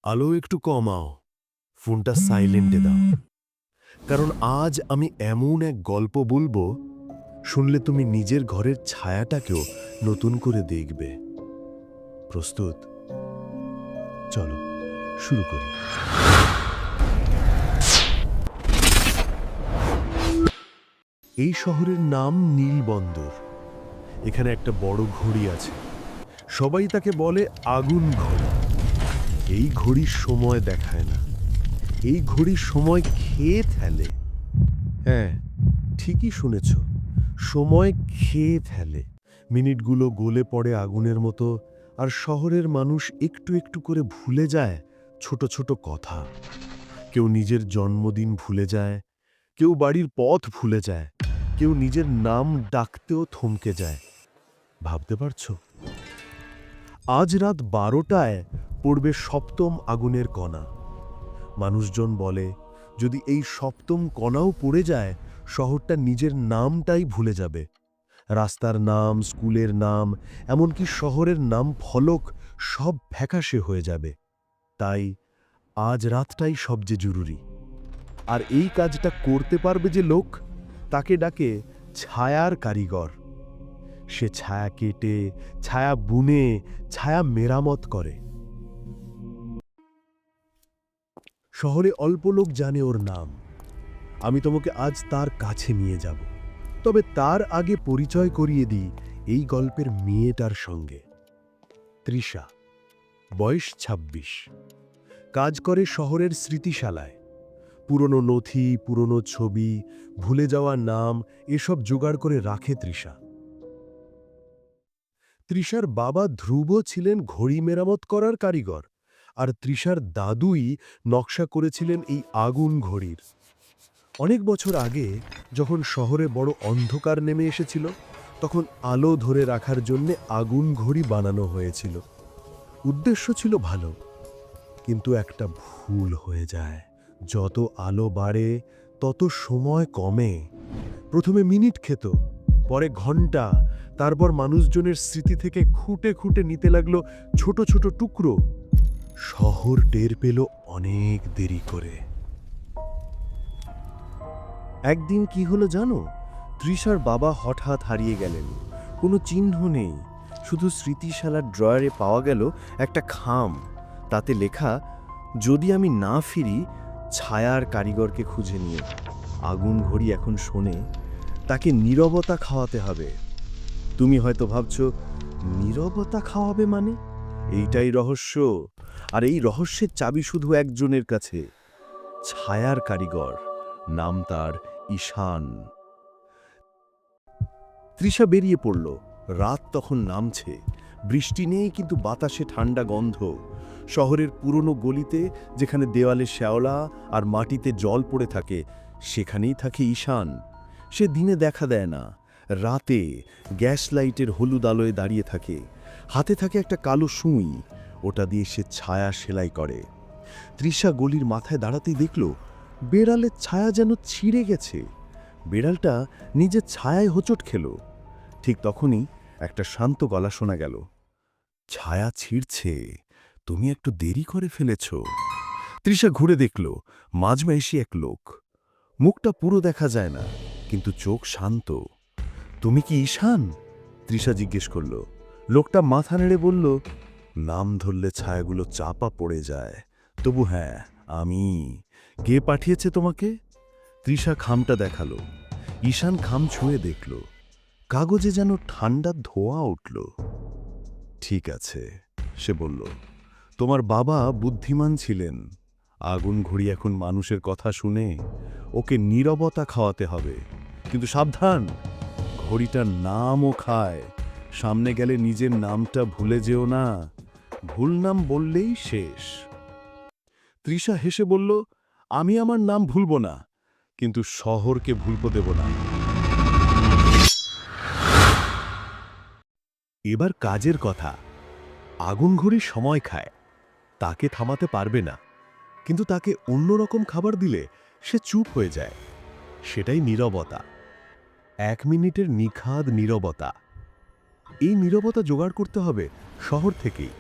আলো একটু কমাও, ফোনটা সাইলেন্টে দাও। কারণ আজ আমি এমন এক গল্প বলবো, শুনলে তুমি নিজের ঘরের ছায়াটাকেও নতুন করে দেখবে। প্রস্তুত? চলো শুরু করি। এই শহরের নাম নীলবন্দর। এখানে একটা বড় ঘড়ি আছে, সবাই তাকে বলে আগুন ঘড়ি। এই ঘড়ির সময় দেখায় না, এই ঘড়ির সময় খেয়ে ফেলে। হ্যাঁ, ঠিকই শুনেছ, সময় খেয়ে ফেলে। মিনিটগুলো গলে পড়ে আগুনের মতো, আর শহরের মানুষ একটু একটু করে ভুলে যায় ছোট ছোট কথা। কেউ নিজের জন্মদিন ভুলে যায়, কেউ বাড়ির পথ ভুলে যায়, কেউ নিজের নাম ডাকতেও থমকে যায়। ভাবতে পারছো? আজ রাত 12টায় পড়বে সপ্তম আগুনের কণা। মানুষজন বলে, যদি এই সপ্তম কণাও পড়ে যায়, শহরটা নিজের নামটাই ভুলে যাবে। রাস্তার নাম, স্কুলের নাম, এমনকি শহরের নাম ফলক সব ফ্যাকাশে হয়ে যাবে। তাই আজ রাতটাই সবচেয়ে জরুরি। আর এই কাজটা করতে পারবে যে লোক, তাকে ডাকে ছায়ার কারিগর। সে ছায়া কেটে, ছায়া বুনে, ছায়া মেরামত করে। শহরে অল্প লোক জানে ওর নাম। আমি তোমাকে আজ তার কাছে নিয়ে যাব। তবে তার আগে পরিচয় করিয়ে দিই এই গল্পের মেয়েটার সঙ্গে। তৃষা, বয়স ২৬, কাজ করে শহরের স্মৃতিশালায়। পুরনো নথি, পুরনো ছবি, ভুলে যাওয়া নাম এসব জোগাড় করে রাখে তৃষা। তৃষার বাবা ধ্রুব ছিলেন ঘড়ি মেরামত করার কারিগর, আর তৃষার দাদুই নকশা করেছিলেন এই আগুন ঘড়ির। অনেক বছর আগে যখন শহরে বড় অন্ধকার নেমে এসেছিল, তখন আলো ধরে রাখার জন্য আগুন ঘড়ি বানানো হয়েছিল। উদ্দেশ্য ছিল ভালো, কিন্তু একটা ভুল হয়ে যায়। যত আলো বাড়ে তত সময় কমে। প্রথমে মিনিট খেত, পরে ঘন্টা, তারপর মানুষজনের স্মৃতি থেকে খুঁটে খুঁটে নিতে লাগলো ছোট ছোট টুকরো। শহর টের পেল অনেক দেরি করে। একদিন কি হলো জানো? তৃষার বাবা হঠাৎ হারিয়ে গেলেন। কোনো চিহ্ন নেই, শুধু স্মৃতিশালার ড্রয়ারে পাওয়া গেল একটা খাম। তাতে লেখা, যদি আমি না ফিরি, ছায়ার কারিগরকে খুঁজে নিয়ে। আগুন ঘড়ি এখন শোনে, তাকে নীরবতা খাওয়াতে হবে। তুমি হয়তো ভাবছো, নীরবতা খাওয়াবে মানে? এইটাই রহস্য। আর এই রহস্যের চাবি শুধু একজনের কাছে, ছায়ার কারিগর। নাম তার ঈশান। তৃষা বেরিয়ে পড়ল। রাত তখন নামছে। বৃষ্টি নেই, কিন্তু বাতাসে ঠান্ডা গন্ধ। শহরের পুরনো গলিতে, যেখানে দেওয়ালে শ্যাওলা আর মাটিতে জল পড়ে থাকে, সেখানেই থাকে ঈশান। সে দিনে দেখা দেয় না, রাতে গ্যাস লাইটের হলুদ আলোয় দাঁড়িয়ে থাকে। হাতে থাকে একটা কালো সুঁই, ওটা দিয়ে সে ছায়া সেলাই করে। তৃষা গলির মাথায় দাঁড়াতেই দেখল, বেড়ালের ছায়া যেন ছিঁড়ে গেছে। বেড়ালটা নিজের ছায়ায় হোঁচট খেল। ঠিক তখনই একটা শান্ত গলা শোনা গেল, ছায়া ছিঁড়ছে, তুমি একটু দেরি করে ফেলেছ। তৃষা ঘুরে দেখল, মাঝবয়সী এক লোক। মুখটা পুরো দেখা যায় না, কিন্তু চোখ শান্ত। তুমি কি ঈশান? তৃষা জিজ্ঞেস করল। লোকটা মাথা নেড়ে বলল, নাম ধরলে ছায়াগুলো চাপা পড়ে যায়, তবু হ্যাঁ, আমি। কে পাঠিয়েছে তোমাকে? তৃষা খামটা দেখালো। ঈশান খাম ছুঁয়ে দেখল, কাগজে যেন ঠান্ডা ধোঁয়া উঠল। ঠিক আছে, সে বলল, তোমার বাবা বুদ্ধিমান ছিলেন। আগুন ঘড়ি এখন মানুষের কথা শুনে, ওকে নীরবতা খাওয়াতে হবে। কিন্তু সাবধান, ঘড়িটার নামও খায়। সামনে গেলে নিজের নামটা ভুলে যেও না, ভুল নাম বললেই শেষ। তৃষা হেসে বলল, আমি আমার নাম ভুলব না, কিন্তু শহরকে ভুলতে দেব না। এবার কাজের কথা। আগুন ঘড়ি সময় খায়, তাকে থামাতে পারবে না, কিন্তু তাকে অন্যরকম খাবার দিলে সে চুপ হয়ে যায়। সেটাই নীরবতা, 1 মিনিটের নিখাদ নীরবতা। এই নীরবতা জোগাড় করতে হবে শহর থেকেই।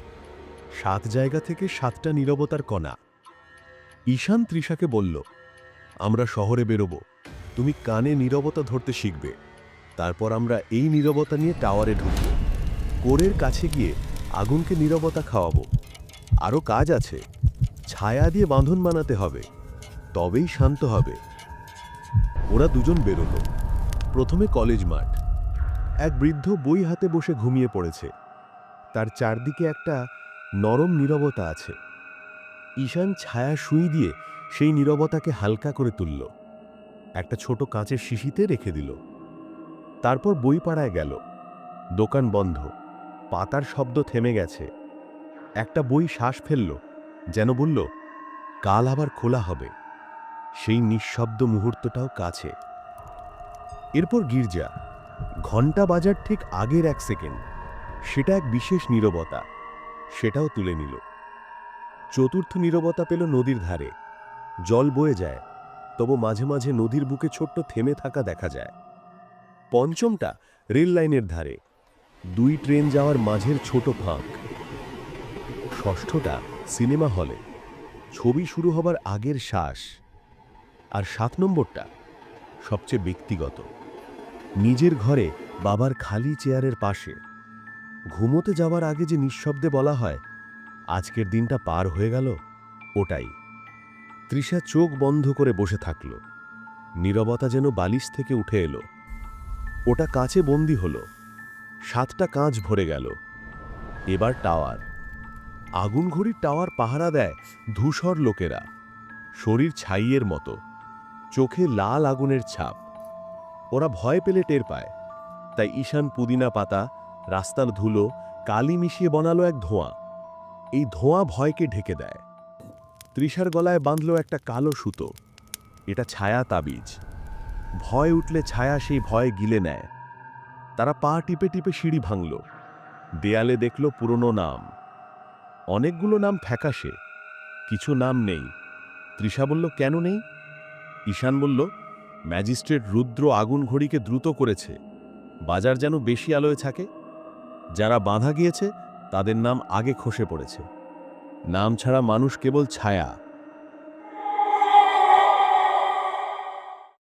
7 জায়গা থেকে 7টা নীরবতার কণা। ঈশান তৃষাকে বলল, আমরা শহরে বেরোবো, তুমি কানে নীরবতা ধরতে শিখবে। তারপর আমরা এই নীরবতা নিয়ে টাওয়ারে ঢুকব, কোরের কাছে গিয়ে আগুনকে নীরবতা খাওয়াবো। আরও কাজ আছে, ছায়া দিয়ে বাঁধন বানাতে হবে, তবেই শান্ত হবে। ওরা দুজন বেরোলো। প্রথমে কলেজ মাঠ। এক বৃদ্ধ বই হাতে বসে ঘুমিয়ে পড়েছে, তার চারদিকে একটা নরম নীরবতা আছে। ঈশান ছায়া সুই দিয়ে সেই নীরবতাকে হালকা করে তুলল, একটা ছোট কাঁচের শিশিতে রেখে দিল। তারপর বই পাড়ায় গেল। দোকান বন্ধ, পাতার শব্দ থেমে গেছে। একটা বই শ্বাস ফেলল, যেন বলল, কাল আবার খোলা হবে। সেই নিঃশব্দ মুহূর্তটাও কাছে। এরপর গির্জা। ঘণ্টা বাজার ঠিক আগের 1 সেকেন্ড, সেটা এক বিশেষ নীরবতা, সেটাও তুলে নিল। চতুর্থ নীরবতা পেল নদীর ধারে। জল বয়ে যায়, তবু মাঝে মাঝে নদীর বুকে ছোট্ট থেমে থাকা দেখা যায়। পঞ্চমটা রেল লাইনের ধারে, 2 ট্রেন যাওয়ার মাঝের ছোট ফাঁক। ষষ্ঠটা সিনেমা হলে, ছবি শুরু হবার আগের শ্বাস। আর 7 নম্বরটা সবচেয়ে ব্যক্তিগত, নিজের ঘরে বাবার খালি চেয়ারের পাশে। ঘুমোতে যাওয়ার আগে যে নিঃশব্দে বলা হয়, আজকের দিনটা পার হয়ে গেল, ওটাই। তৃষা চোখ বন্ধ করে বসে থাকল। নীরবতা যেন বালিশ থেকে উঠে এলো। ওটা কাঁচে বন্দি হলো। 7টা কাঁচ ভরে গেল। এবার টাওয়ার। আগুন ঘড়ির টাওয়ার পাহারা দেয় ধূসর লোকেরা, শরীর ছাইয়ের মতো, চোখে লাল আগুনের ছাপ। ওরা ভয় পেলে টের পায়, তাই ঈশান পুদিনা পাতা, রাস্তার ধুলো, কালি মিশিয়ে বানালো এক ধোঁয়া। এই ধোঁয়া ভয়কে ঢেকে দেয়। তৃষার গলায় বাঁধল একটা কালো সুতো, এটা ছায়া তাবিজ। ভয় উঠলে ছায়া সেই ভয় গিলে নেয়। তারা পা টিপে টিপে সিঁড়ি ভাঙল। দেয়ালে দেখল পুরনো নাম। অনেকগুলো নাম ফ্যাকাশে, কিছু নাম নেই। তৃষা বলল, কেন নেই? ঈশান বলল, ম্যাজিস্ট্রেট রুদ্র আগুন ঘড়িকে দ্রুত করেছে, বাজার যেন বেশি আলোয় থাকে। যারা বাঁধা গিয়েছে তাদের নাম আগে খসে পড়েছে। নাম ছাড়া মানুষ কেবল ছায়া।